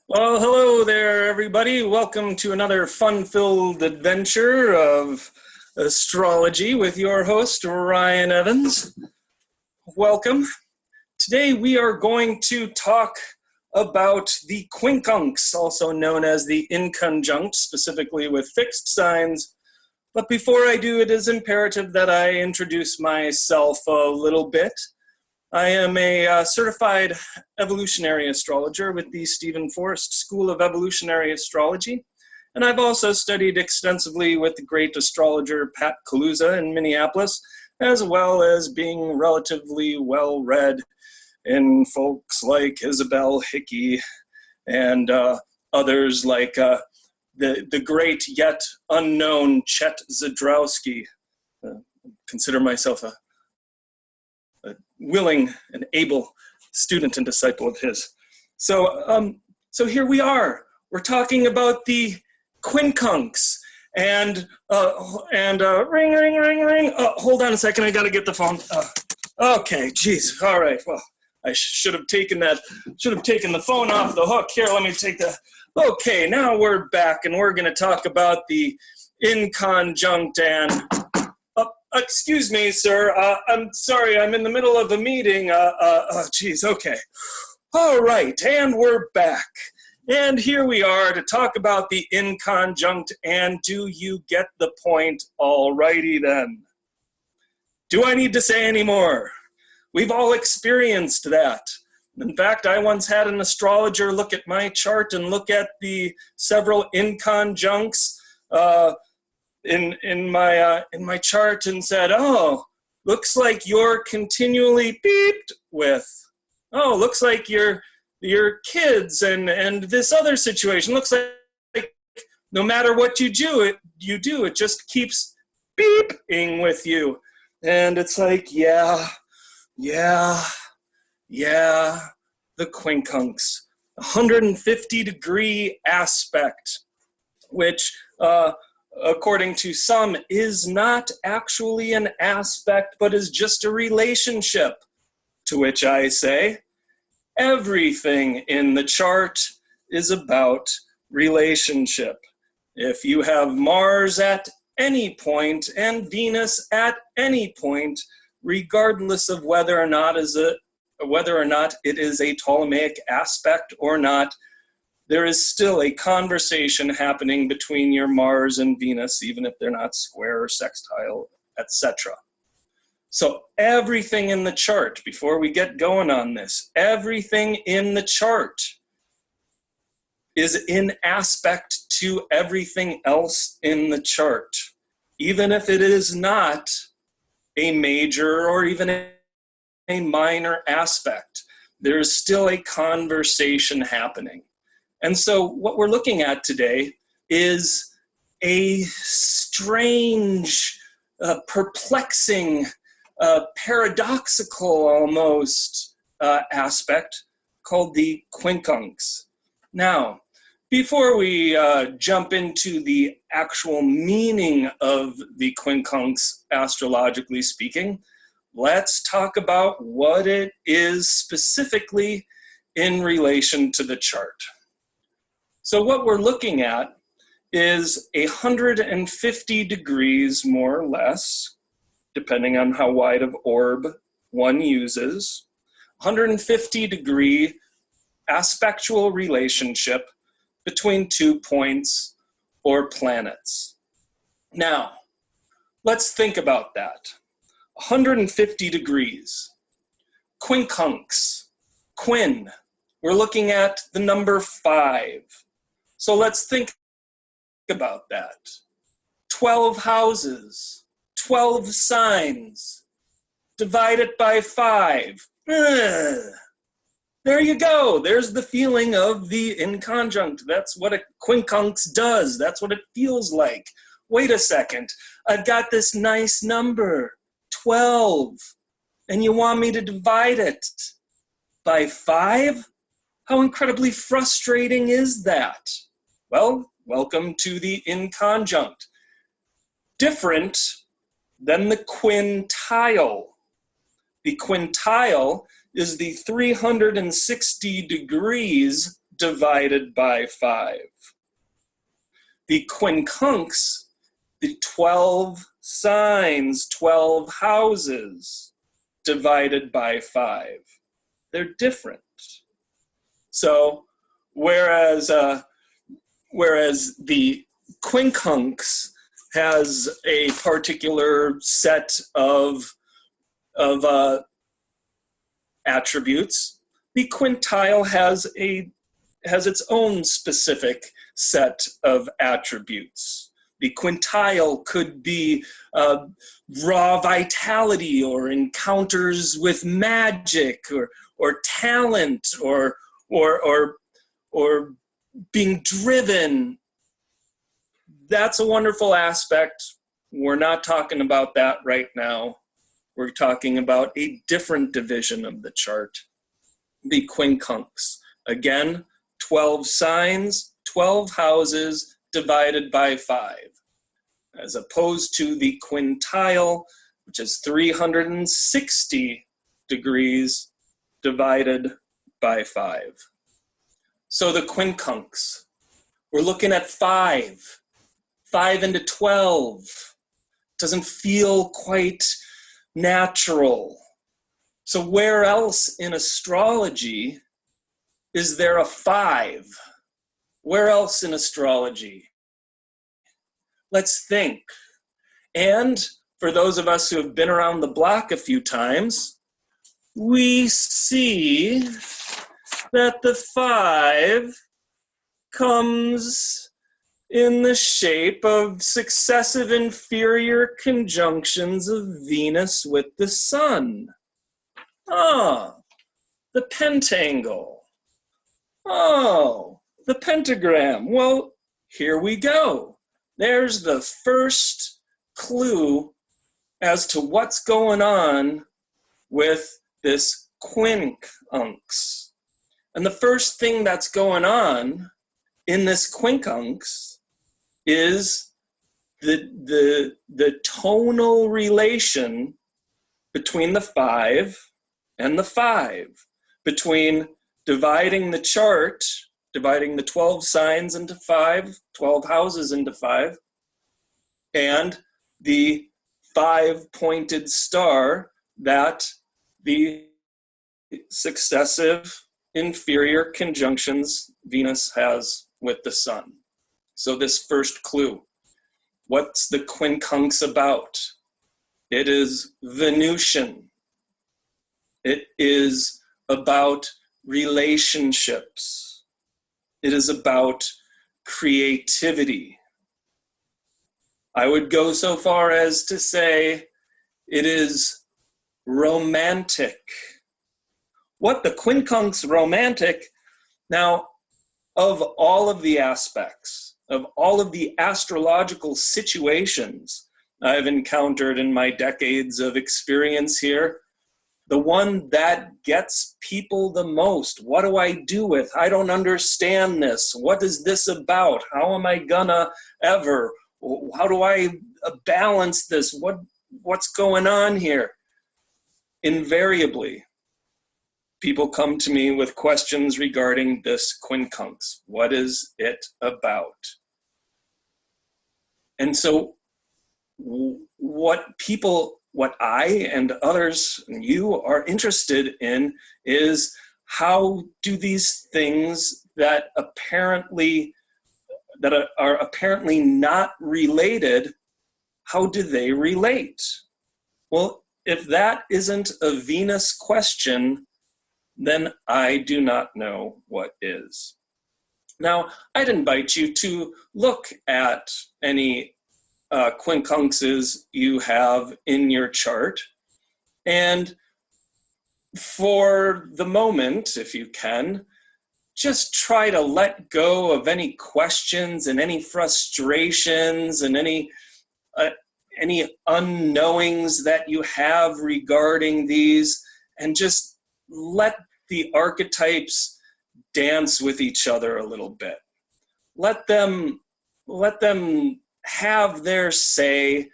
Well, hello there, everybody. Welcome to another fun-filled adventure of astrology with your host, Ryan Evans. Welcome. Today we are going to talk about the quincunx, also known as the inconjunct, specifically with fixed signs. But before I do, it is imperative that I introduce myself a little bit. I am a certified evolutionary astrologer with the Forrest School of Evolutionary Astrology, and I've also studied extensively with the great astrologer Pat Kaluza in Minneapolis, as well as being relatively well-read in folks like Isabel Hickey and others like the great yet unknown Chet Zdrowski. Consider myself a willing and able student and disciple of his. So here we are. We're talking about the quincunx, and ring, ring, ring, ring. Hold on a second. I got to get the phone. Okay, geez. All right. Well, I should have taken the phone off the hook. Here, let me take the. Okay, now we're back, and we're going to talk about the inconjunct and. Excuse me, sir. I'm sorry. I'm in the middle of a meeting. Geez. Okay. All right, and we're back. And here we are to talk about the inconjunct. And do you get the point? All righty then. Do I need to say any more? We've all experienced that. In fact, I once had an astrologer look at my chart and look at the several inconjuncts in my chart and said, "Oh, looks like you're continually beeped with. Oh, looks like your kids and this other situation looks like no matter what you do, it just keeps beeping with you." And it's like, yeah, the quincunx, 150-degree aspect, which according to some, is not actually an aspect, but is just a relationship. To which I say, everything in the chart is about relationship. If you have Mars at any point and Venus at any point, regardless of whether or not it is a Ptolemaic aspect or not, there is still a conversation happening between your Mars and Venus, even if they're not square or sextile, etc. So everything in the chart, before we get going on this, everything in the chart is in aspect to everything else in the chart, even if it is not a major or even a minor aspect. There is still a conversation happening. And so what we're looking at today is a strange, perplexing, paradoxical almost aspect called the quincunx. Now, before we jump into the actual meaning of the quincunx, astrologically speaking, let's talk about what it is specifically in relation to the chart. So what we're looking at is 150 degrees, more or less, depending on how wide of orb one uses, 150-degree aspectual relationship between 2 points or planets. Now, let's think about that. 150 degrees. Quincunx. Quin. We're looking at the number 5. So let's think about that. 12 houses, 12 signs, divide it by 5. There you go. There's the feeling of the inconjunct. That's what a quincunx does. That's what it feels like. Wait a second. I've got this nice number, 12, and you want me to divide it by 5? How incredibly frustrating is that? Well, welcome to the inconjunct. Different than the quintile. The quintile is the 360 degrees divided by 5. The quincunx, the 12 signs, 12 houses, divided by 5. They're different. So whereas the quincunx has a particular set of attributes, the quintile has its own specific set of attributes. The quintile could be raw vitality, or encounters with magic, or talent, or being driven. That's a wonderful aspect. We're not talking about that right now. We're talking about a different division of the chart, the quincunx. Again, 12 signs, 12 houses divided by 5, as opposed to the quintile, which is 360 degrees divided by 5. So the quincunx, we're looking at 5 into 12. Doesn't feel quite natural. So where else in astrology is there a 5? Where else in astrology? Let's think. And for those of us who have been around the block a few times, we see that the 5 comes in the shape of successive inferior conjunctions of Venus with the Sun. Ah, the pentangle. Oh, the pentagram. Well, here we go. There's the first clue as to what's going on with this quincunx. And the first thing that's going on in this quincunx is the tonal relation between the 5 and the 5, between dividing the chart, dividing the 12 signs into 5, 12 houses into 5, and the 5-pointed star that the successive inferior conjunctions Venus has with the Sun. So this first clue, what's the quincunx about? It is Venusian. It is about relationships. It is about creativity. I would go so far as to say it is romantic. What, the quincunx romantic? Now, of all of the aspects, of all of the astrological situations I've encountered in my decades of experience here, the one that gets people the most, what do I do with? I don't understand this. What is this about? How am I gonna ever? How do I balance this? What's going on here? Invariably, people come to me with questions regarding this quincunx. What is it about? And so what I and others, and you, are interested in is, how do these things that are apparently not related, how do they relate? Well, if that isn't a Venus question, then I do not know what is. Now, I'd invite you to look at any quincunxes you have in your chart, and for the moment, if you can, just try to let go of any questions and any frustrations and any unknowings that you have regarding these, and just let the archetypes dance with each other a little bit. Let them have their say,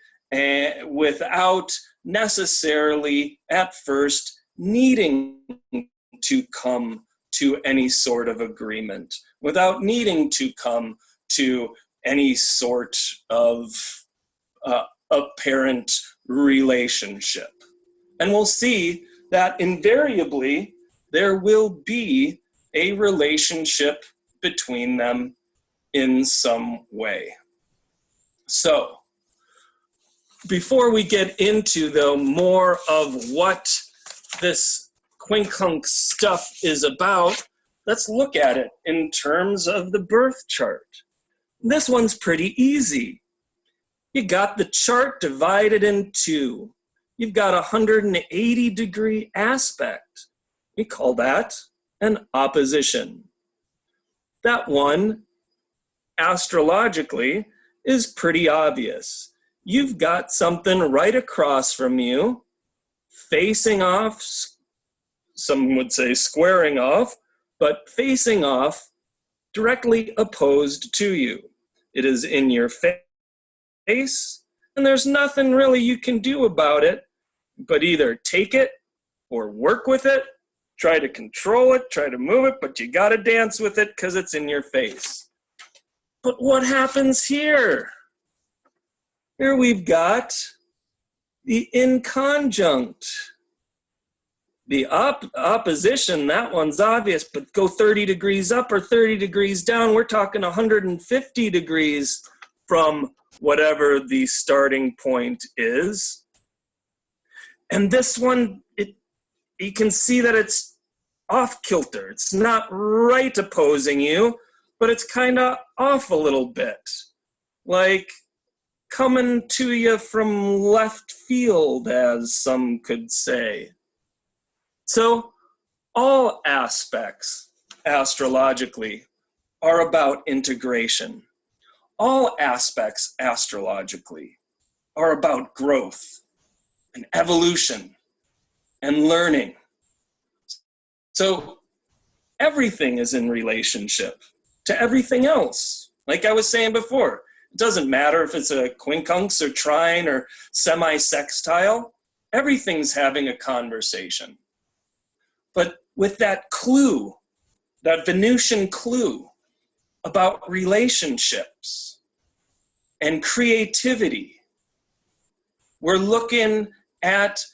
without necessarily at first needing to come to any sort of agreement, without needing to come to any sort of apparent relationship. And we'll see that invariably there will be a relationship between them in some way. So, before we get into the more of what this quincunx stuff is about, let's look at it in terms of the birth chart. This one's pretty easy. You got the chart divided in two. You've got a 180-degree aspect. We call that an opposition. That one, astrologically, is pretty obvious. You've got something right across from you, facing off, some would say squaring off, but facing off, directly opposed to you. It is in your face, and there's nothing really you can do about it, but either take it or work with it, try to control it, try to move it, but you gotta dance with it because it's in your face. But what happens here? Here we've got the inconjunct. The opposition, that one's obvious, but go 30 degrees up or 30 degrees down, we're talking 150 degrees from whatever the starting point is. And this one, you can see that it's off kilter. It's not right opposing you, but it's kind of off a little bit. Like coming to you from left field, as some could say. So all aspects astrologically are about integration. All aspects astrologically are about growth and evolution and learning. So everything is in relationship to everything else. Like I was saying before, it doesn't matter if it's a quincunx or trine or semi-sextile, everything's having a conversation. But with that clue, that Venusian clue about relationships and creativity, we're looking at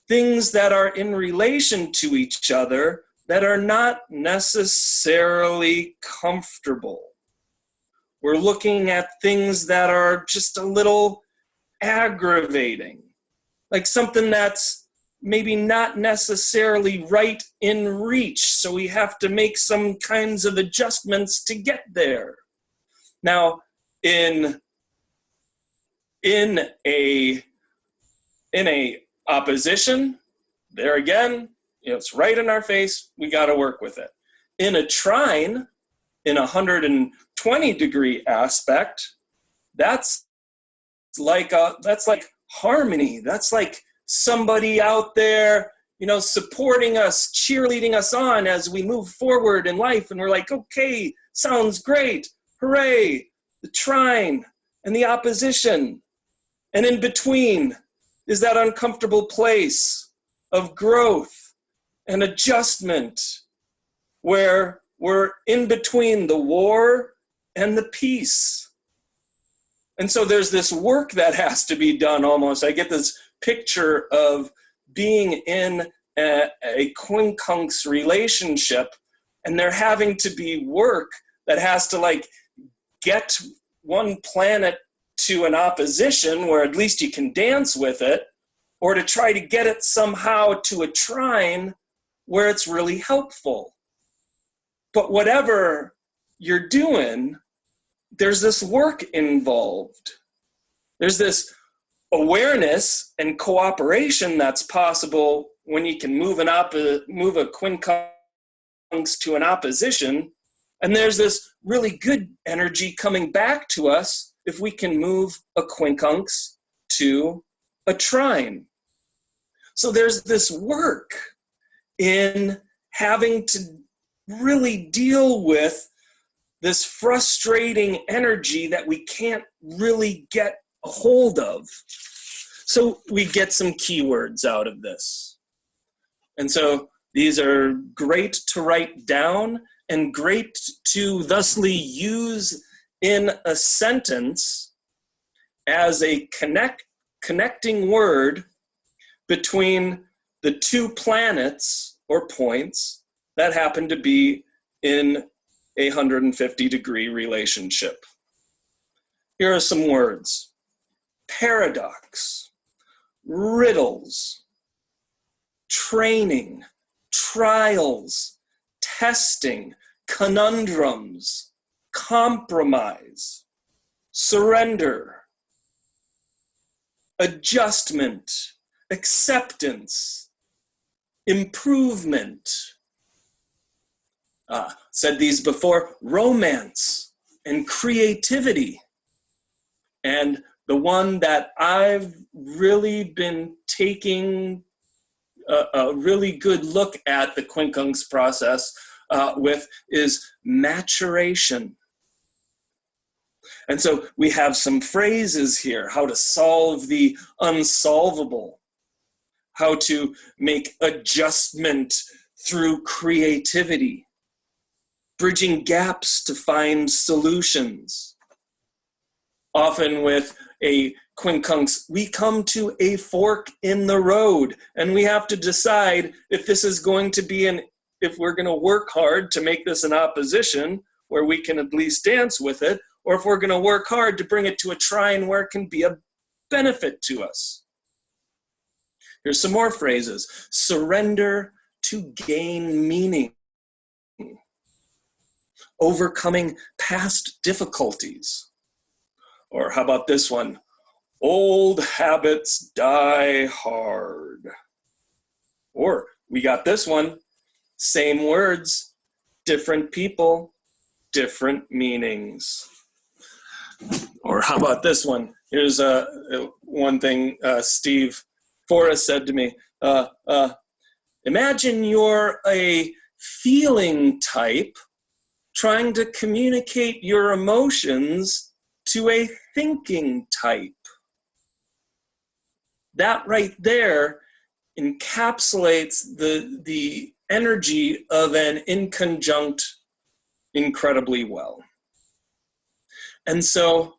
things that are in relation to each other that are not necessarily comfortable. We're looking at things that are just a little aggravating, like something that's maybe not necessarily right in reach, so we have to make some kinds of adjustments to get there. Now, in a opposition, there again, it's right in our face, we got to work with it. In a trine, in a 120-degree aspect, that's like harmony. That's like somebody out there, supporting us, cheerleading us on as we move forward in life. And we're like, okay, sounds great. Hooray. The trine and the opposition. And in between is that uncomfortable place of growth and adjustment where we're in between the war and the peace. And so there's this work that has to be done almost. I get this picture of being in a quincunx relationship, and there having to be work that has to get one planet to an opposition where at least you can dance with it, or to try to get it somehow to a trine where it's really helpful. But whatever you're doing, there's this work involved. There's this awareness and cooperation that's possible when you can move a quincunx to an opposition, and there's this really good energy coming back to us if we can move a quincunx to a trine. So there's this work in having to really deal with this frustrating energy that we can't really get a hold of. So we get some keywords out of this. And so These are great to write down and great to thusly use in a sentence as a connecting word between the two planets or points that happen to be in a 150-degree relationship. Here are some words: paradox, riddles, training, trials, testing, conundrums, compromise, surrender, adjustment, acceptance, improvement. Said these before: romance and creativity. And the one that I've really been taking a really good look at the quincunx process with is maturation. And so we have some phrases here: how to solve the unsolvable, how to make adjustment through creativity, bridging gaps to find solutions. Often with a quincunx, we come to a fork in the road, and we have to decide if this is going to be if we're going to work hard to make this an opposition where we can at least dance with it, or if we're going to work hard to bring it to a trine where it can be a benefit to us. Here's some more phrases: surrender to gain meaning, overcoming past difficulties. Or how about this one? Old habits die hard. Or we got this one: same words, different people, different meanings. Or how about this one? Here's one thing Steve Forrest said to me. Imagine you're a feeling type trying to communicate your emotions to a thinking type. That right there encapsulates the energy of an inconjunct incredibly well. And so,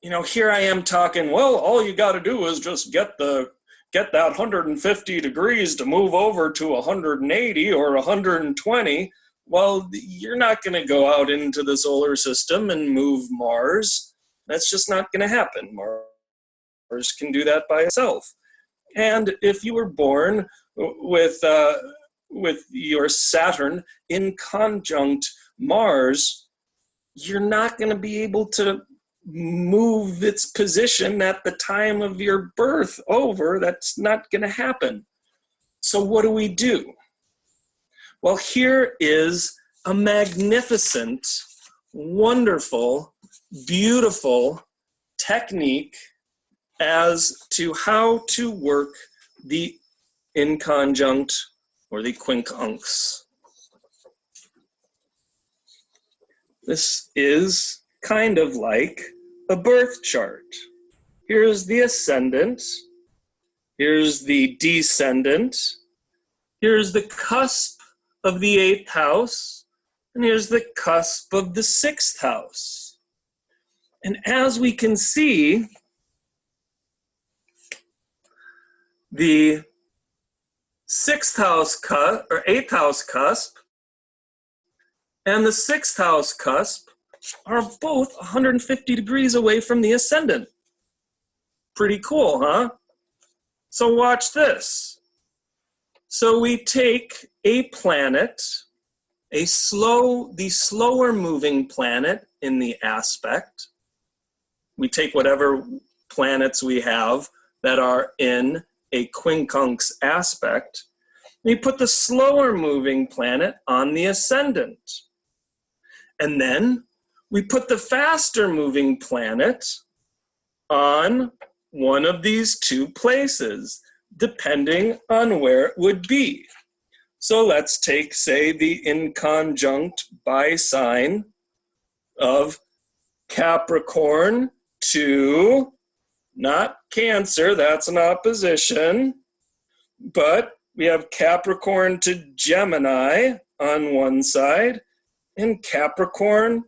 here I am talking, well, all you got to do is just get that 150 degrees to move over to 180 or 120. Well, you're not going to go out into the solar system and move Mars. That's just not going to happen. Mars can do that by itself. And if you were born with your Saturn in conjunct Mars, you're not going to be able to move its position at the time of your birth over. That's not going to happen. So what do? Well, here is a magnificent, wonderful, beautiful technique as to how to work the inconjunct or the quincunx. This is kind of like a birth chart. Here's the ascendant. Here's the descendant. Here's the cusp of the 8th house. And here's the cusp of the 6th house. And as we can see, the 6th house or 8th house cusp and the 6th house cusp are both 150 degrees away from the ascendant. Pretty cool, huh? So watch this. So we take a planet, the slower moving planet in the aspect. We take whatever planets we have that are in a quincunx aspect. We put the slower moving planet on the ascendant. And then we put the faster moving planet on one of these two places, depending on where it would be. So let's take, say, the inconjunct by sign of Capricorn to, not Cancer, that's an opposition, but We have Capricorn to Gemini on one side and Capricorn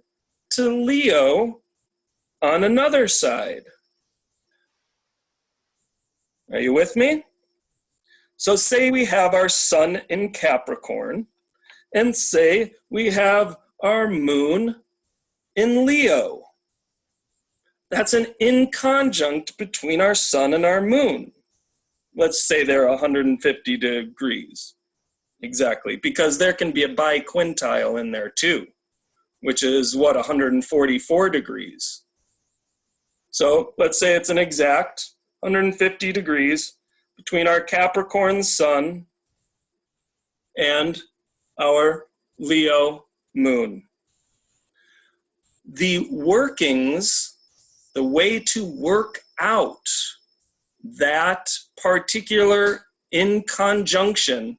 to Leo on another side. Are you with me? So say we have our sun in Capricorn, and say we have our moon in Leo. That's an inconjunct between our sun and our moon. Let's say they're 150 degrees. Exactly, because there can be a biquintile in there too, which is what, 144 degrees. So let's say it's an exact 150 degrees between our Capricorn sun and our Leo moon. The workings, the way to work out that particular inconjunction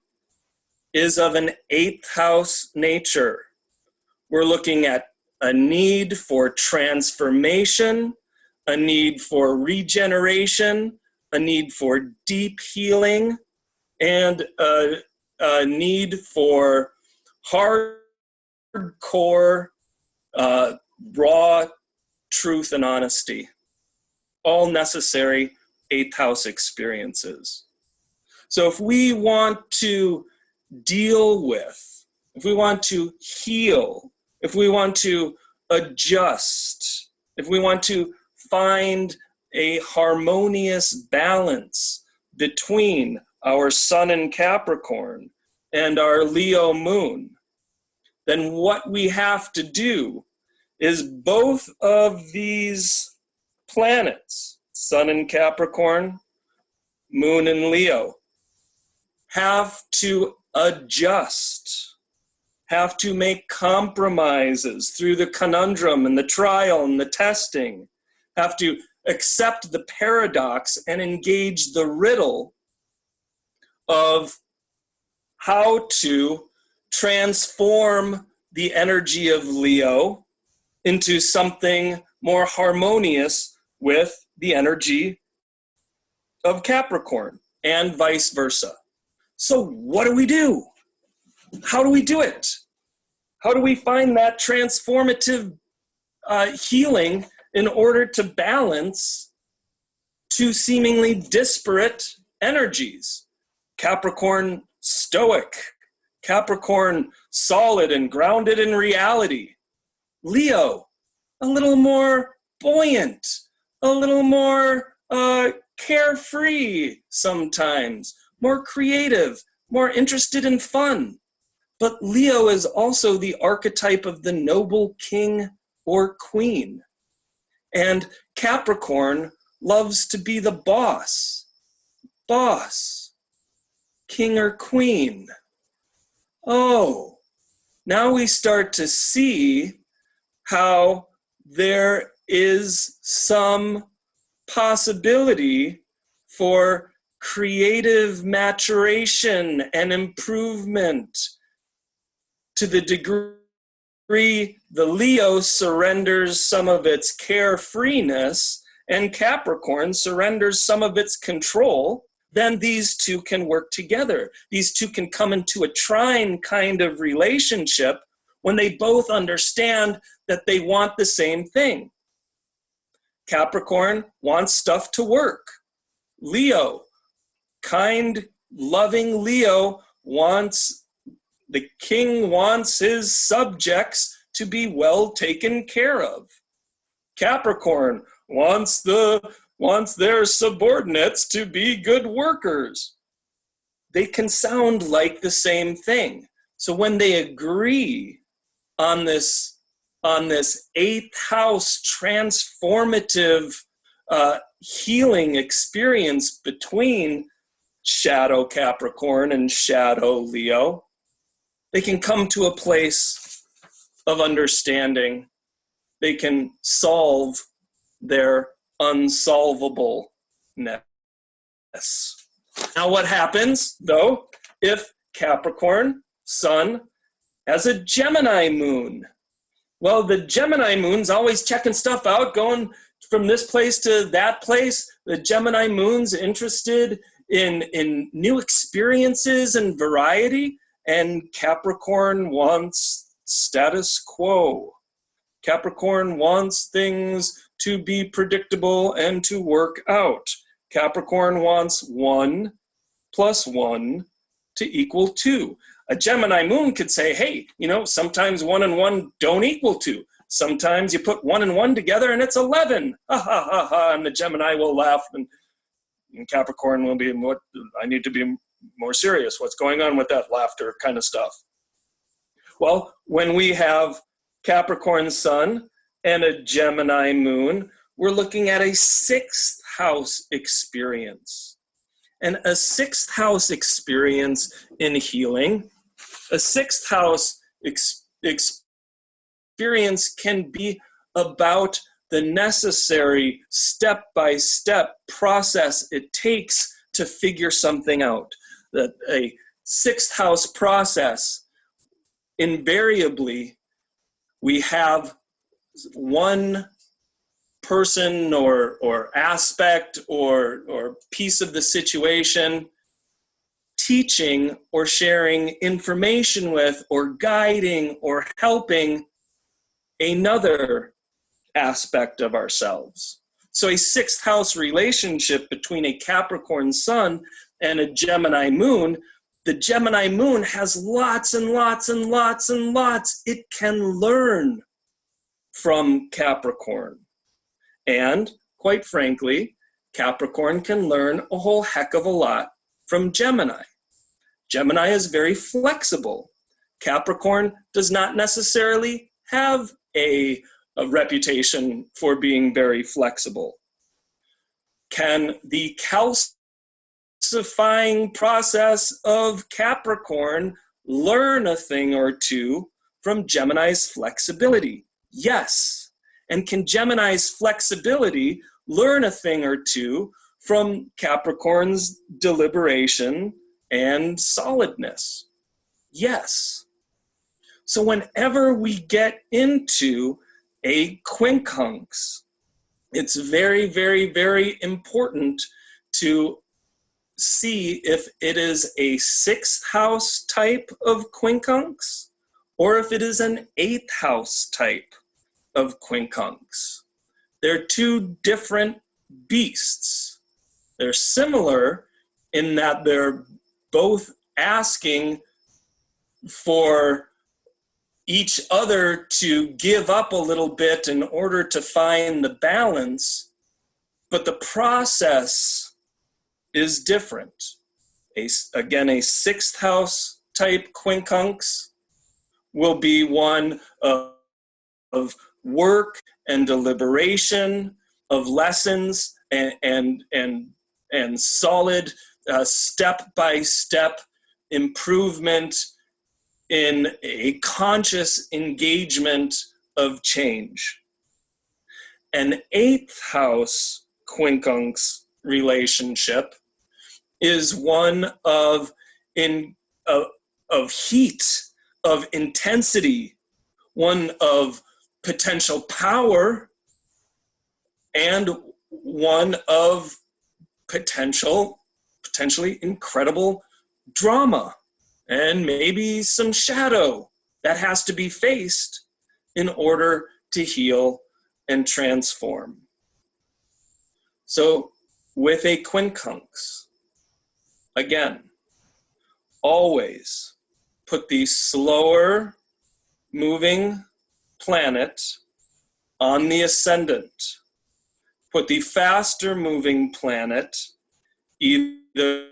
is of an 8th house nature. We're looking at a need for transformation, a need for regeneration, a need for deep healing, and a need for hardcore, raw truth and honesty. All necessary 8th house experiences. So if we want to deal with, if we want to heal, if we want to adjust, if we want to find a harmonious balance between our sun in Capricorn and our Leo moon, then what we have to do is both of these planets, sun in Capricorn, moon in Leo, have to adjust, have to make compromises through the conundrum and the trial and the testing, have to accept the paradox and engage the riddle of how to transform the energy of Leo into something more harmonious with the energy of Capricorn, and vice versa. So what do we do? How do we do it? How do we find that transformative healing in order to balance two seemingly disparate energies? Capricorn stoic, Capricorn solid and grounded in reality. Leo, a little more buoyant, a little more carefree sometimes, more creative, more interested in fun. But Leo is also the archetype of the noble king or queen. And Capricorn loves to be the boss, king or queen. Oh, now we start to see how there is some possibility for creative maturation and improvement to the degree the Leo surrenders some of its carefreeness and Capricorn surrenders some of its control. Then these two can work together. These two can come into a trine kind of relationship when they both understand that they want the same thing. Capricorn wants stuff to work. Leo, kind, loving Leo the king wants his subjects to be well taken care of. Capricorn wants their subordinates to be good workers. They can sound like the same thing. So when they agree on this 8th house transformative healing experience between shadow Capricorn and shadow Leo, they can come to a place of understanding. They can solve their unsolvableness. Now what happens, though, if Capricorn sun has a Gemini moon? Well, the Gemini moon's always checking stuff out, going from this place to that place. The Gemini moon's interested in new experiences and variety, and Capricorn wants status quo. Capricorn wants things to be predictable and to work out. Capricorn wants 1 + 1 = 2. A Gemini moon could say, hey, sometimes 1 and 1 don't equal 2. Sometimes you put 1 and 1 together and it's 11. Ha ha ha ha. And the Gemini will laugh, and Capricorn will be, what? I need to be more serious. What's going on with that laughter kind of stuff? Well, when we have Capricorn sun and a Gemini moon, we're looking at a 6th house experience. And a 6th house experience in healing, a 6th house experience can be about the necessary step-by-step process it takes to figure something out. That a 6th house process, invariably, we have one person or aspect or piece of the situation teaching or sharing information with or guiding or helping another aspect of ourselves. So a 6th house relationship between a Capricorn sun and a Gemini moon, the Gemini moon has lots and lots and lots and lots it can learn from Capricorn. And quite frankly, Capricorn can learn a whole heck of a lot from Gemini. Gemini is very flexible. Capricorn does not necessarily have a reputation for being very flexible. Can the calcifying process of Capricorn learn a thing or two from Gemini's flexibility? Yes. And can Gemini's flexibility learn a thing or two from Capricorn's deliberation and solidness? Yes. So whenever we get into a quincunx, it's very, very, very important to see if it is a 6th house type of quincunx or if it is an 8th house type of quincunx. They're two different beasts. They're similar in that they're both asking for each other to give up a little bit in order to find the balance, but the process is different. Again, a 6th house type quincunx will be one of work and deliberation, of lessons and solid step-by-step improvement in a conscious engagement of change. An 8th house quincunx relationship is one of heat, of intensity, one of potential power, and one of potentially incredible drama, and maybe some shadow that has to be faced in order to heal and transform. So with a quincunx, again, always put the slower moving planet on the ascendant. Put the faster moving planet either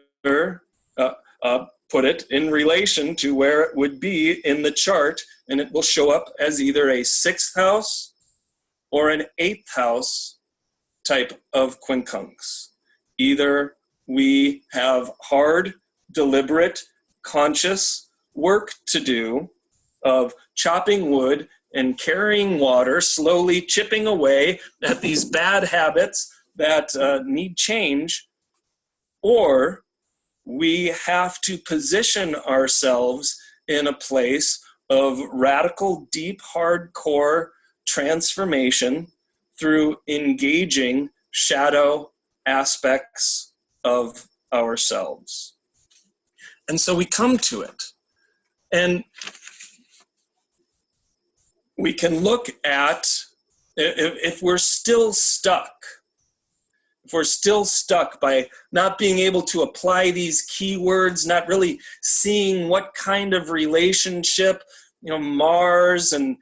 put it in relation to where it would be in the chart, and it will show up as either a 6th house or an 8th house type of quincunx. Either we have hard, deliberate, conscious work to do of chopping wood and carrying water, slowly chipping away at these bad habits that need change, or we have to position ourselves in a place of radical, deep, hardcore transformation through engaging shadow aspects of ourselves. And so we come to it. And we can look at if we're still stuck. If we're still stuck by not being able to apply these keywords, not really seeing what kind of relationship, Mars and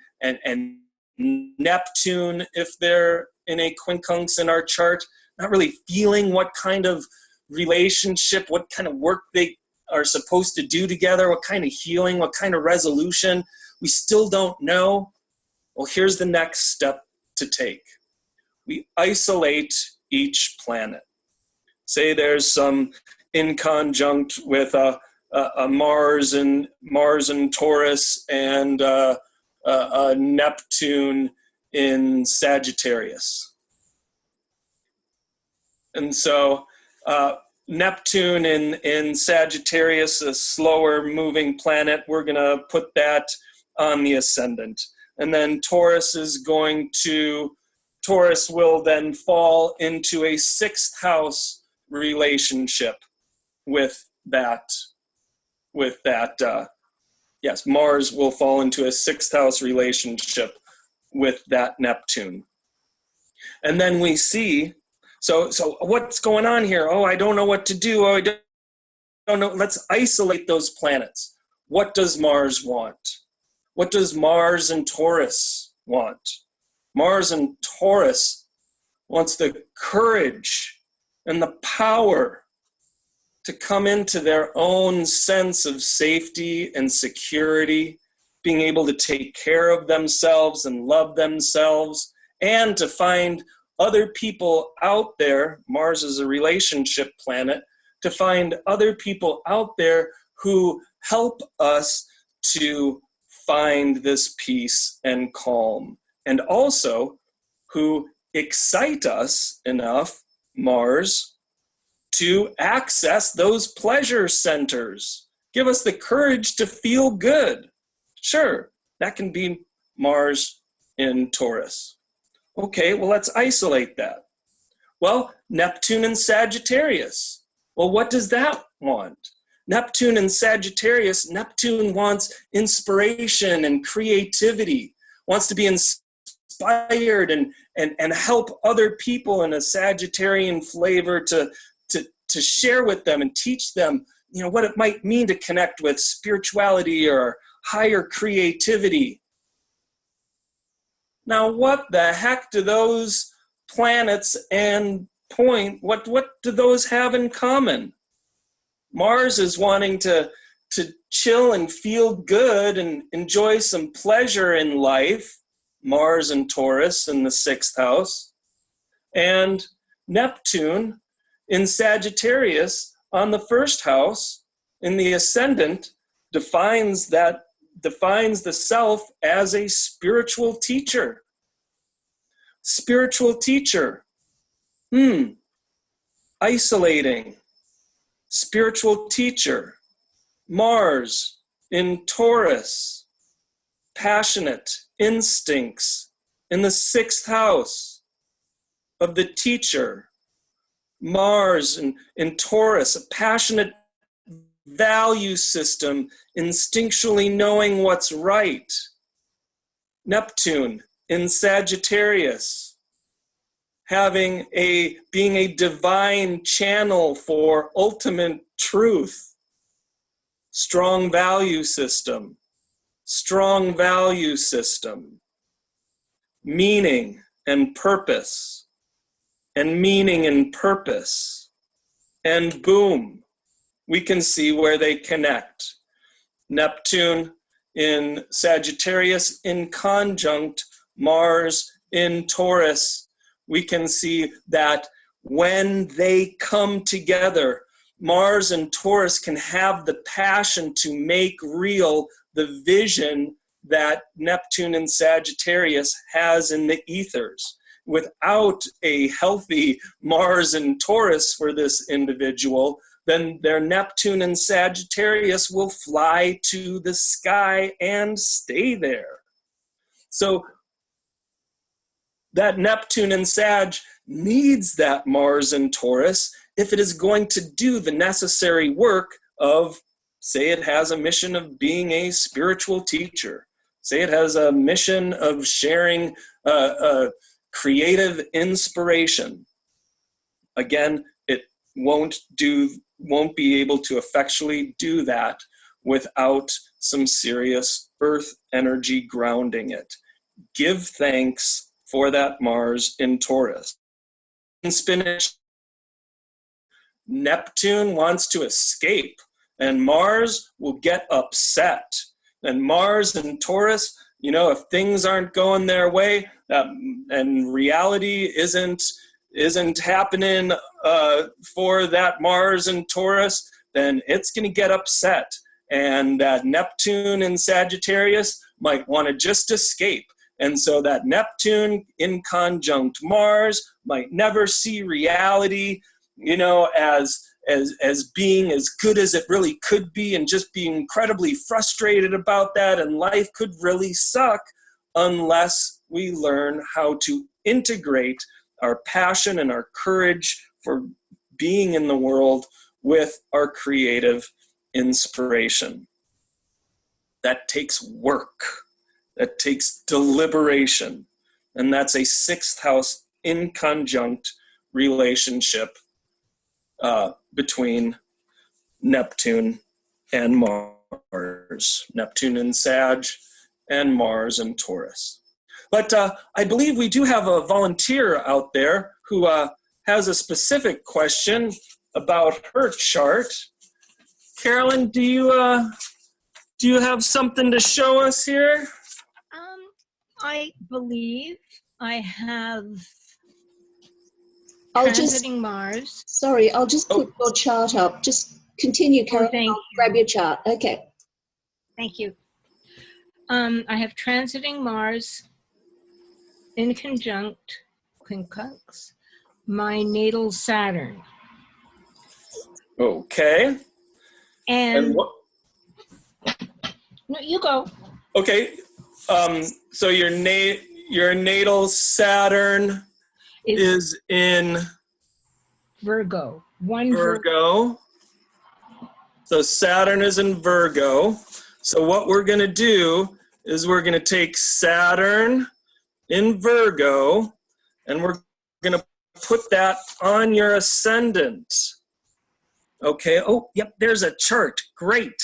Neptune, if they're in a quincunx in our chart, not really feeling what kind of relationship, what kind of work they are supposed to do together, what kind of healing, what kind of resolution, we still don't know. Well, here's the next step to take. We isolate each planet. Say there's some inconjunct with a Mars and Taurus and a Neptune in Sagittarius. And so Neptune in Sagittarius, a slower moving planet, we're going to put that on the ascendant. And then Taurus will then fall into a sixth house relationship with that. Yes, Mars will fall into a sixth house relationship with that Neptune. And then we see, so what's going on here? Oh, I don't know what to do. Oh, I don't know. Let's isolate those planets. What does Mars want? What does Mars and Taurus want? Mars and Taurus wants the courage and the power to come into their own sense of safety and security, being able to take care of themselves and love themselves, and to find other people out there. Mars is a relationship planet, to find other people out there who help us to find this peace and calm, and also who excite us enough, Mars, to access those pleasure centers. Give us the courage to feel good. Sure, that can be Mars in Taurus. Okay, well, let's isolate that. Well, Neptune in Sagittarius. Well, what does that want? Neptune in Sagittarius, Neptune wants inspiration and creativity, wants to be inspired and help other people in a Sagittarian flavor to share with them and teach them, what it might mean to connect with spirituality or higher creativity. Now, what the heck do those planets and what do those have in common? Mars is wanting to chill and feel good and enjoy some pleasure in life, Mars and Taurus in the sixth house, and Neptune in Sagittarius on the first house in the ascendant defines the self as a spiritual teacher. Spiritual teacher. Isolating. Spiritual teacher. Mars in Taurus. Passionate instincts in the sixth house of the teacher. Mars in Taurus, a passionate value system, instinctually knowing what's right. Neptune in Sagittarius, being a divine channel for ultimate truth. Strong value system. Meaning and purpose. And meaning and purpose. And boom, we can see where they connect. Neptune in Sagittarius in conjunct Mars in Taurus. We can see that when they come together, Mars and Taurus can have the passion to make real the vision that Neptune and Sagittarius has in the ethers. Without a healthy Mars and Taurus for this individual, then their Neptune and Sagittarius will fly to the sky and stay there. So that Neptune in Sag needs that Mars in Taurus if it is going to do the necessary work of, say it has a mission of being a spiritual teacher. Say it has a mission of sharing creative inspiration. Again, it won't be able to effectually do that without some serious earth energy grounding it. Give thanks for that Mars in Taurus. In spinach, Neptune wants to escape, and Mars will get upset. And Mars and Taurus, you know, if things aren't going their way, and reality isn't happening for that Mars and Taurus, then it's going to get upset. And that Neptune in Sagittarius might want to just escape. And so that Neptune in conjunct Mars might never see reality, you know, as being as good as it really could be, and just be incredibly frustrated about that, and life could really suck unless we learn how to integrate our passion and our courage for being in the world with our creative inspiration. That takes work. That takes deliberation. And that's a sixth house in conjunct relationship between Neptune and Mars. Neptune in Sag and Mars in Taurus. But I believe we do have a volunteer out there who has a specific question about her chart. Carolyn, do you have something to show us here? I believe I have I'll transiting Mars. Sorry, I'll just put your chart up. Just continue, Carol. I'll grab your chart. Okay. Thank you. I have transiting Mars in conjunct quincunx, my natal Saturn. Okay. And what? No, you go. Okay. So your natal Saturn is in Virgo. Virgo. So Saturn is in Virgo. So what we're going to do is we're going to take Saturn in Virgo, and we're going to put that on your ascendant. Okay. Oh, yep, there's a chart. Great.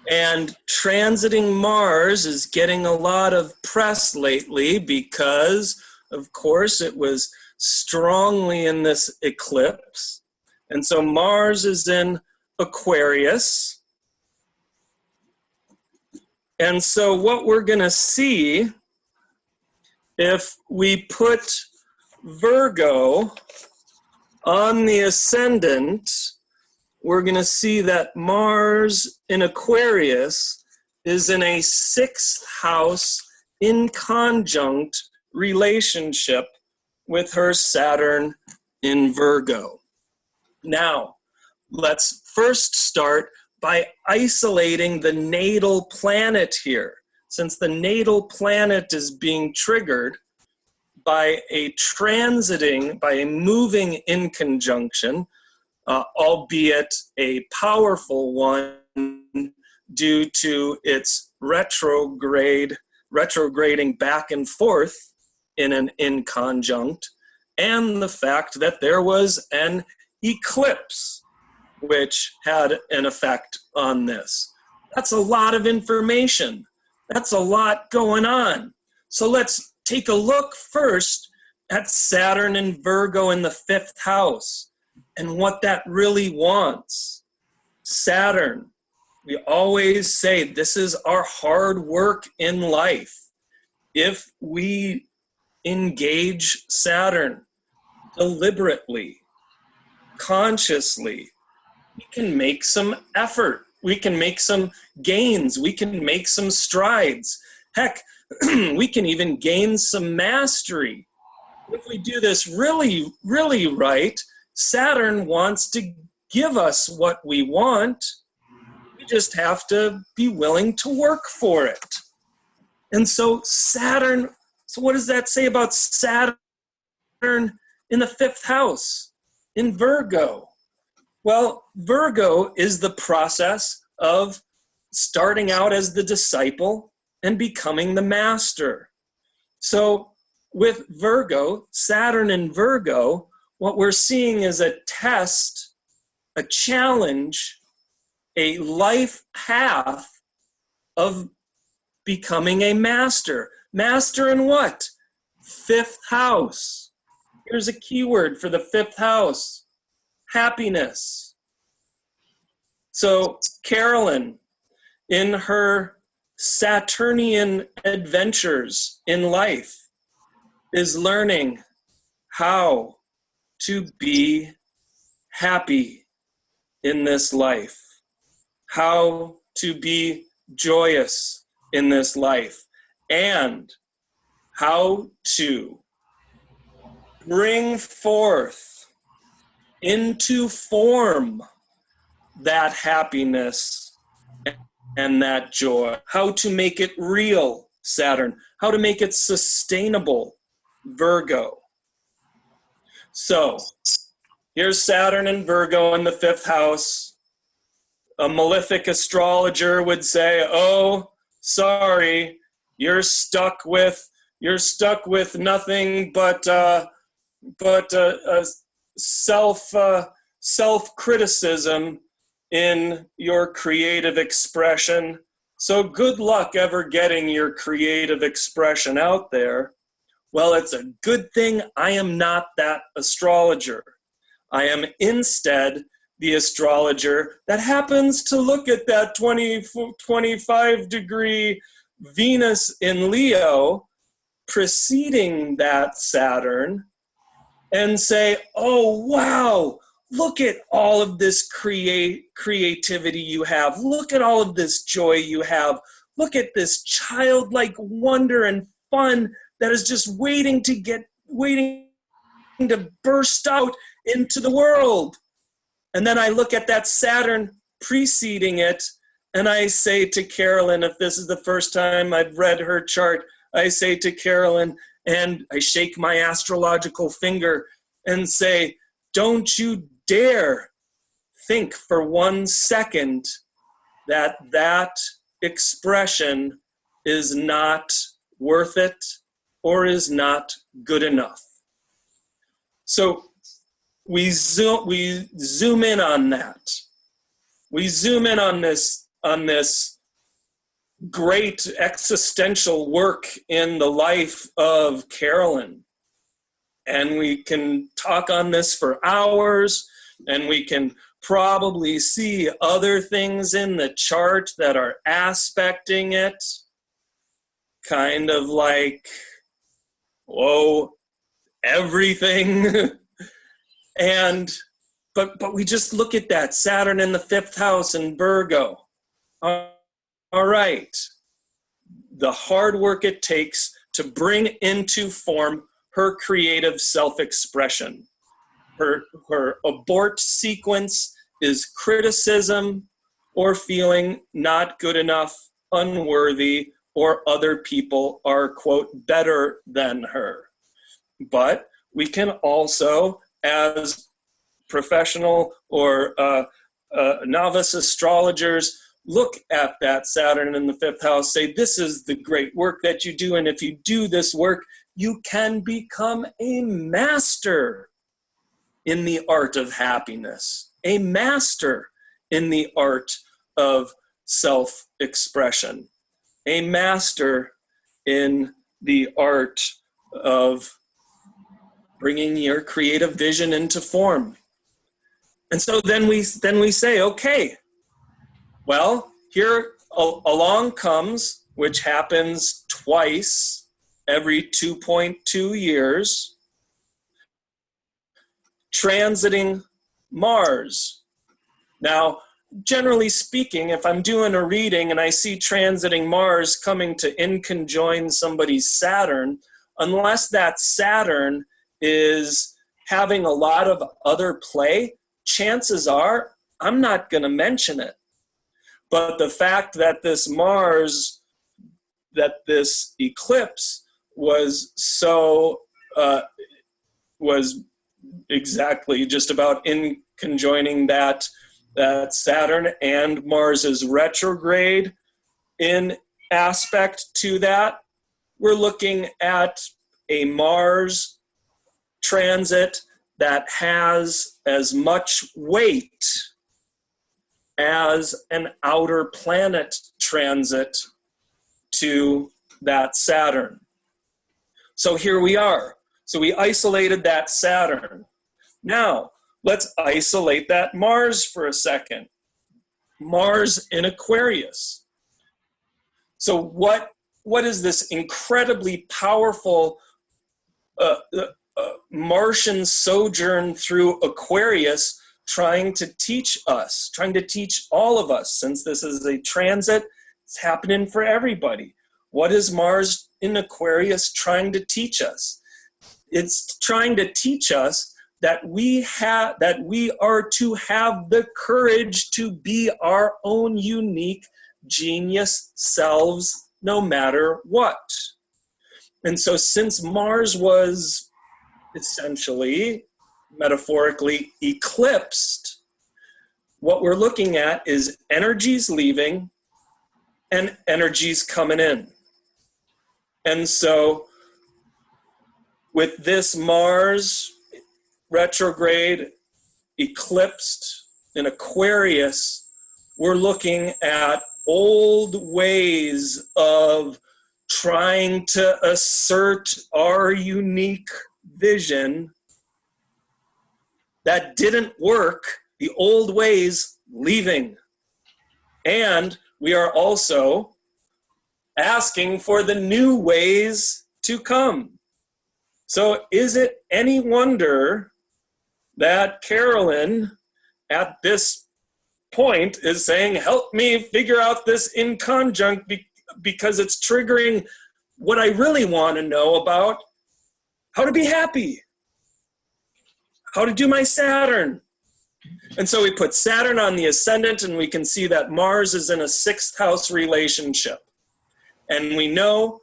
And transiting Mars is getting a lot of press lately because, of course, it was strongly in this eclipse. And so Mars is in Aquarius. And so what we're going to see, if we put Virgo on the ascendant, we're going to see that Mars in Aquarius is in a sixth house in conjunct relationship with her Saturn in Virgo. Now, let's first start by isolating the natal planet here, since the natal planet is being triggered by a moving in conjunction, albeit a powerful one due to its retrograding back and forth in an in conjunct, and the fact that there was an eclipse which had an effect on this. That's a lot of information. That's a lot going on. So let's take a look first at Saturn in Virgo in the fifth house and what that really wants. Saturn, we always say this is our hard work in life. If we engage Saturn deliberately, consciously, we can make some effort. We can make some gains. We can make some strides. Heck, we can even gain some mastery. If we do this really, really right, Saturn wants to give us what we want. We just have to be willing to work for it. And so Saturn So what does that say about Saturn in the 5th house, in Virgo? Well, Virgo is the process of starting out as the disciple and becoming the master. So with Virgo, Saturn in Virgo, what we're seeing is a test, a challenge, a life path of becoming a master. Master in what? 5th house. Here's a keyword for the 5th house: happiness. So Carolyn, in her Saturnian adventures in life, is learning how to be happy in this life, how to be joyous in this life, and how to bring forth into form that happiness and that joy, how to make it real, Saturn, how to make it sustainable, Virgo. So here's Saturn and Virgo in the 5th house. A malefic astrologer would say, oh, sorry, you're stuck with nothing but self-criticism in your creative expression. So good luck ever getting your creative expression out there. Well, it's a good thing I am not that astrologer. I am instead the astrologer that happens to look at that 25-degree Venus in Leo preceding that Saturn and say, oh, wow, look at all of this creativity you have. Look at all of this joy you have. Look at this childlike wonder and fun that is just waiting to burst out into the world. And then I look at that Saturn preceding it, and I say to Carolyn, if this is the first time I've read her chart, I say to Carolyn, and I shake my astrological finger and say, don't you dare think for 1 second that that expression is not worth it or is not good enough. So we zoom in on that. We zoom in on this great existential work in the life of Carolyn. And we can talk on this for hours, and we can probably see other things in the chart that are aspecting it. Kind of like, whoa, everything. But we just look at that Saturn in the 5th house in Virgo. All right. The hard work it takes to bring into form her creative self-expression. Her abort sequence is criticism or feeling not good enough, unworthy, or other people are, quote, better than her. But we can also, as professional or novice astrologers, look at that Saturn in the 5th house, say, this is the great work that you do, and if you do this work, you can become a master in the art of happiness, a master in the art of self-expression, a master in the art of bringing your creative vision into form. And so then we say, okay, well, here along comes, which happens twice every 2.2 years, transiting Mars. Now, generally speaking, if I'm doing a reading and I see transiting Mars coming to inconjoin somebody's Saturn, unless that Saturn is having a lot of other play, chances are I'm not going to mention it. But the fact that this Mars, that this eclipse was exactly just about in conjoining that Saturn and Mars is retrograde in aspect to that. We're looking at a Mars transit that has as much weight as an outer planet transit to that Saturn. So here we are. So we isolated that Saturn. Now, let's isolate that Mars for a second. Mars in Aquarius. So what is this incredibly powerful Martian sojourn through Aquarius trying to teach us, trying to teach all of us, since this is a transit, it's happening for everybody. What is Mars in Aquarius trying to teach us? It's trying to teach us that we are to have the courage to be our own unique genius selves no matter what. And so since Mars was essentially, metaphorically, eclipsed, what we're looking at is energies leaving and energies coming in. And so with this Mars retrograde eclipsed in Aquarius, we're looking at old ways of trying to assert our unique vision that didn't work, the old ways leaving. And we are also asking for the new ways to come. So is it any wonder that Carolyn at this point is saying, help me figure out this inconjunct because it's triggering what I really want to know about how to be happy, how to do my Saturn. And so we put Saturn on the ascendant and we can see that Mars is in a 6th house relationship. And we know,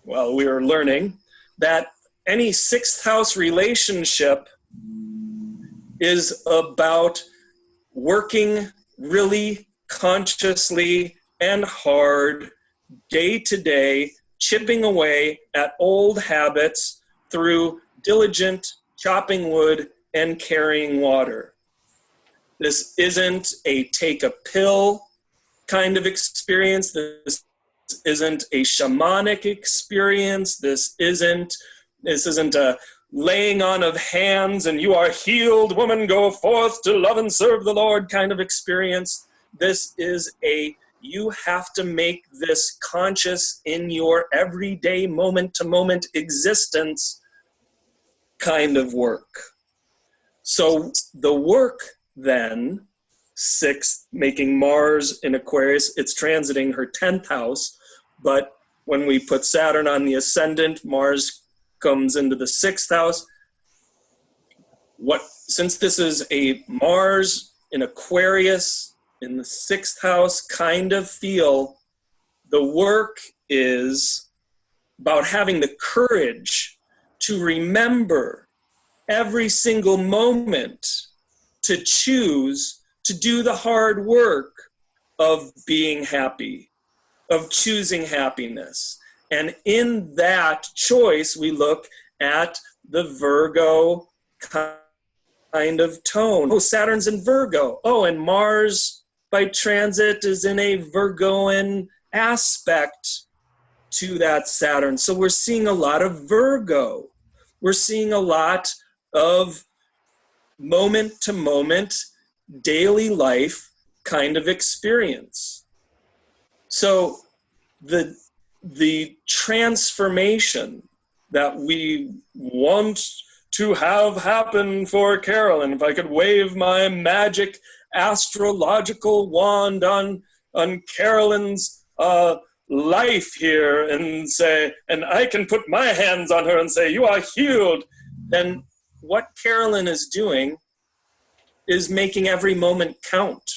well, we are learning that any 6th house relationship is about working really consciously and hard day to day, chipping away at old habits through diligent chopping wood and carrying water. This isn't a take a pill kind of experience. This isn't a shamanic experience. This isn't a laying on of hands and you are healed, woman, go forth to love and serve the Lord kind of experience. This is a you have to make this conscious in your everyday moment-to-moment existence kind of work. So the work then, 6th, making Mars in Aquarius, it's transiting her 10th house, but when we put Saturn on the ascendant, Mars comes into the 6th house. Since this is a Mars in Aquarius in the 6th house kind of feel, the work is about having the courage to remember every single moment to choose to do the hard work of being happy, of choosing happiness. And in that choice, we look at the Virgo kind of tone. Oh, Saturn's in Virgo. Oh, and Mars by transit is in a Virgoan aspect to that Saturn. So we're seeing a lot of Virgo. We're seeing a lot of moment-to-moment, daily life kind of experience. So the transformation that we want to have happen for Carolyn, if I could wave my magic astrological wand on Carolyn's life here and say, and I can put my hands on her and say, you are healed, then what Carolyn is doing is making every moment count.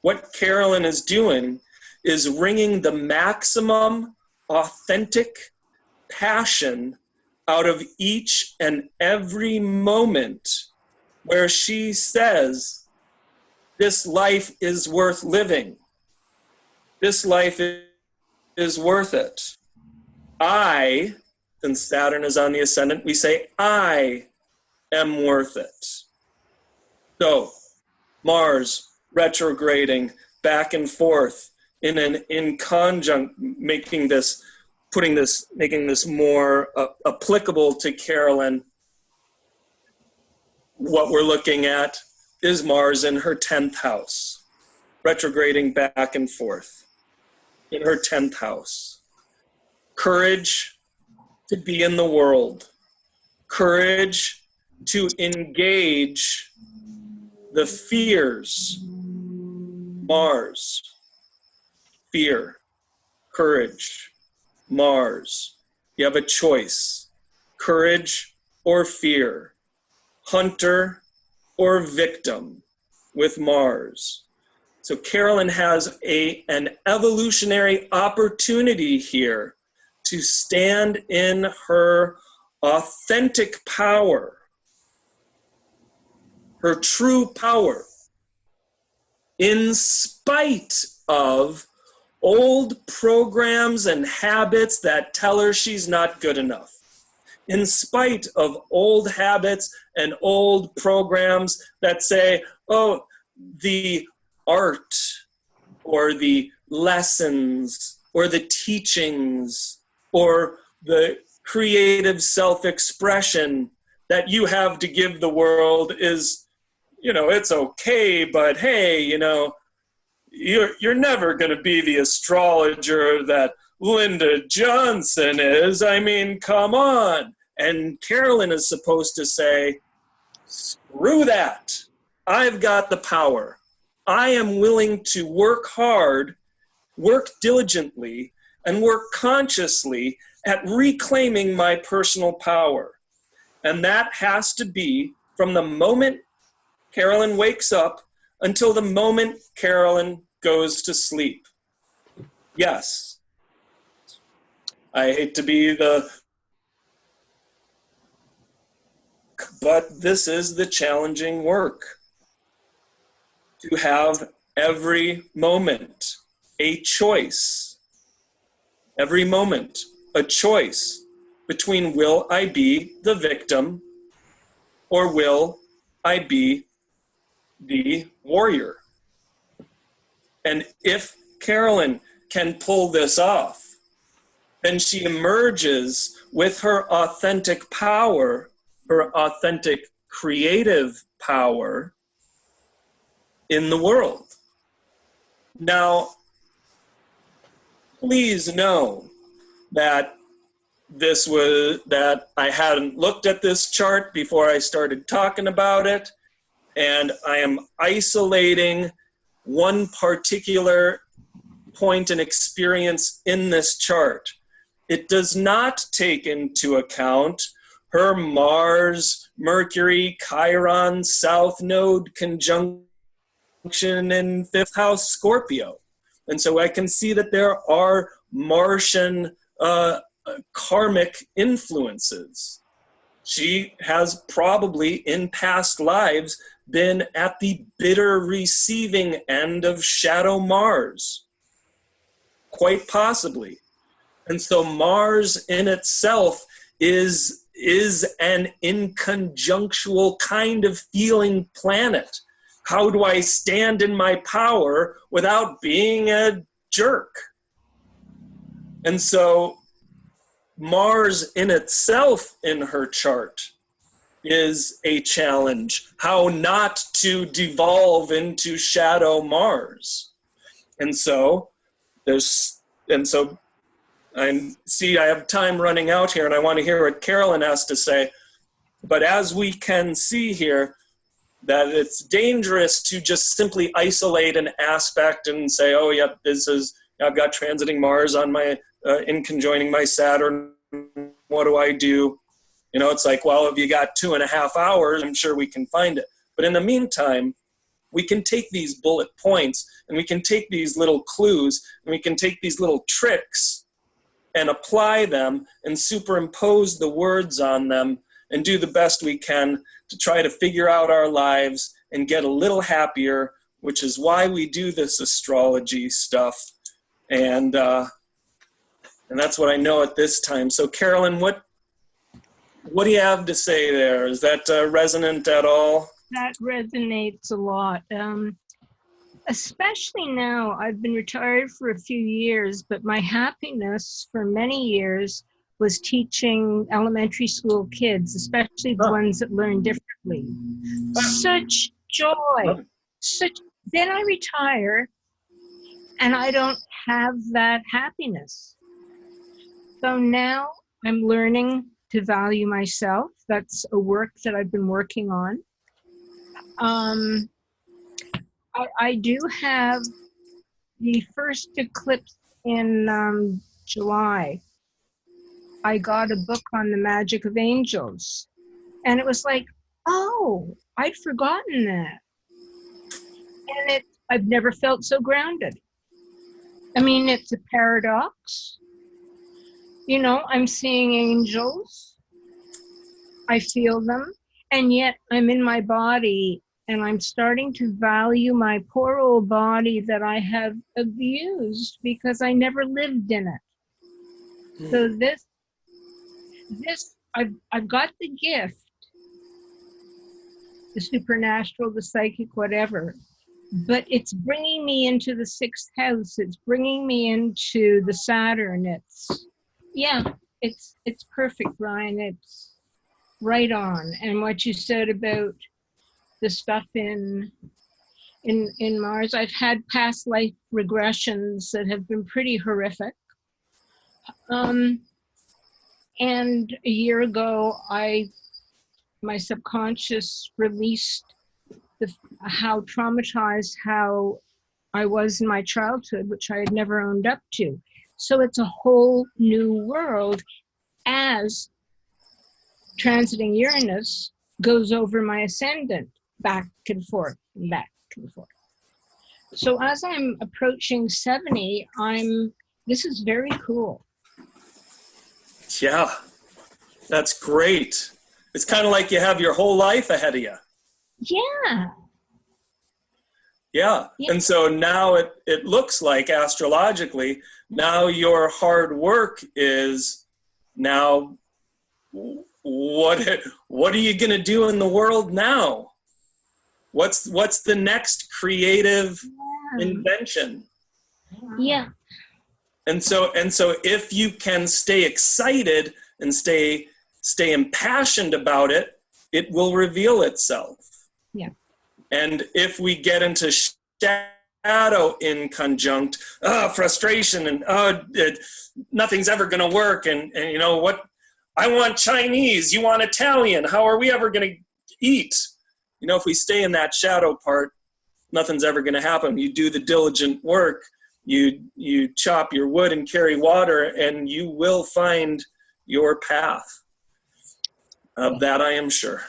What Carolyn is doing is wringing the maximum authentic, passion out of each and every moment where she says, this life is worth living. This life is worth it. I, since Saturn is on the ascendant, we say, I am worth it. So, Mars retrograding back and forth in conjunct, making this more applicable to Carolyn. What we're looking at is Mars in her 10th house, retrograding back and forth in her 10th house. Courage to be in the world, courage to engage the fears. Mars, fear, courage, Mars. You have a choice, courage or fear, hunter or victim with Mars. So Carolyn has an evolutionary opportunity here to stand in her authentic power, her true power, in spite of old programs and habits that tell her she's not good enough. In spite of old habits and old programs that say, oh, the art or the lessons or the teachings or the creative self-expression that you have to give the world is, it's okay, but hey, you're never going to be the astrologer that Linda Johnson is. I mean, come on. And Carolyn is supposed to say, screw that. I've got the power. I am willing to work hard, work diligently, and work consciously at reclaiming my personal power. And that has to be from the moment Carolyn wakes up until the moment Carolyn goes to sleep. Yes. I hate to be but this is the challenging work. To have every moment a choice. Every moment a choice between will I be the victim or will I be the warrior? And if Carolyn can pull this off, then she emerges with her authentic power, her authentic creative power in the world. Now, please know that I hadn't looked at this chart before I started talking about it, and I am isolating one particular point and experience in this chart. It does not take into account her Mars, Mercury, Chiron, South Node conjunction in 5th house Scorpio. And so I can see that there are Martian karmic influences. She has probably in past lives been at the bitter receiving end of shadow Mars. Quite possibly. And so Mars in itself is an inconjunctual kind of feeling planet. How do I stand in my power without being a jerk? And so Mars in itself in her chart is a challenge. How not to devolve into shadow Mars. And so I see I have time running out here and I want to hear what Carolyn has to say. But as we can see here, that it's dangerous to just simply isolate an aspect and say, oh, yep, I've got transiting Mars on my, in conjoining my Saturn. What do I do? It's like, well, if you got 2.5 hours, I'm sure we can find it. But in the meantime, we can take these bullet points and we can take these little clues and we can take these little tricks and apply them and superimpose the words on them and do the best we can to try to figure out our lives and get a little happier, which is why we do this astrology stuff. And that's what I know at this time. So Carolyn, what do you have to say there? Is that resonant at all? That resonates a lot. Especially now, I've been retired for a few years, but my happiness for many years was teaching elementary school kids, especially the ones that learn differently. Such joy. Then I retire and I don't have that happiness. So now I'm learning to value myself. That's a work that I've been working on. I do have the first eclipse in July. I got a book on the magic of angels. And it was like, oh, I'd forgotten that. And I've never felt so grounded. I mean, it's a paradox. You know, I'm seeing angels. I feel them. And yet I'm in my body and I'm starting to value my poor old body that I have abused because I never lived in it. So I've got the gift, the supernatural, the psychic, whatever, but it's bringing me into the 6th house. It's bringing me into the Saturn. It's perfect, Ryan. It's right on. And what you said about the stuff in Mars, I've had past life regressions that have been pretty horrific. And a year ago, my subconscious released how traumatized how I was in my childhood, which I had never owned up to. So it's a whole new world as transiting Uranus goes over my ascendant, back and forth, and back and forth. So as I'm approaching 70, this is very cool. Yeah, that's great. It's kind of like you have your whole life ahead of you. Yeah. Yeah. And so now it looks like astrologically, now your hard work is now, what are you going to do in the world now? What's the next creative invention? Yeah. And so if you can stay excited and stay impassioned about it, it will reveal itself. Yeah. And if we get into shadow in conjunct, frustration and nothing's ever going to work, and you know what, I want Chinese, you want Italian, how are we ever going to eat? You know, if we stay in that shadow part, nothing's ever going to happen. You do the diligent work, you chop your wood and carry water, and you will find your path. Of that I am sure.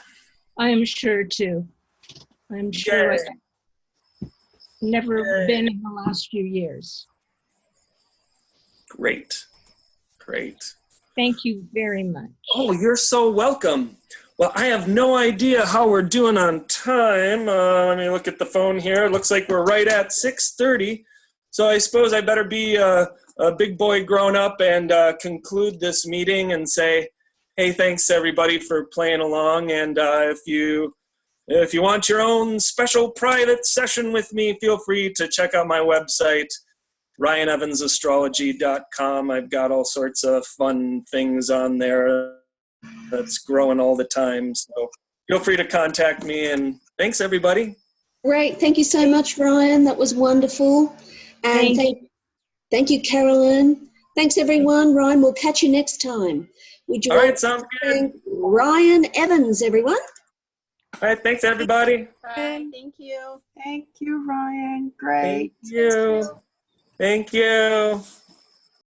I am sure too. I'm sure. I've never been in the last few years. Great. Thank you very much. Oh, you're so welcome. Well, I have no idea how we're doing on time. Let me look at the phone here. It looks like we're right at 6:30. So I suppose I better be a big boy grown up and conclude this meeting and say, hey, thanks everybody for playing along. And if you want your own special private session with me, feel free to check out my website, ryanevansastrology.com. I've got all sorts of fun things on there that's growing all the time. So feel free to contact me, and thanks everybody. Great. Thank you so much, Ryan. That was wonderful. And thank you, Carolyn. Thanks, everyone. Ryan, we'll catch you next time. Would you all like right, sounds good. Ryan Evans, everyone? All right, thanks everybody. Bye. Thank you. Thank you, Ryan. Great. Thank you. Thank you.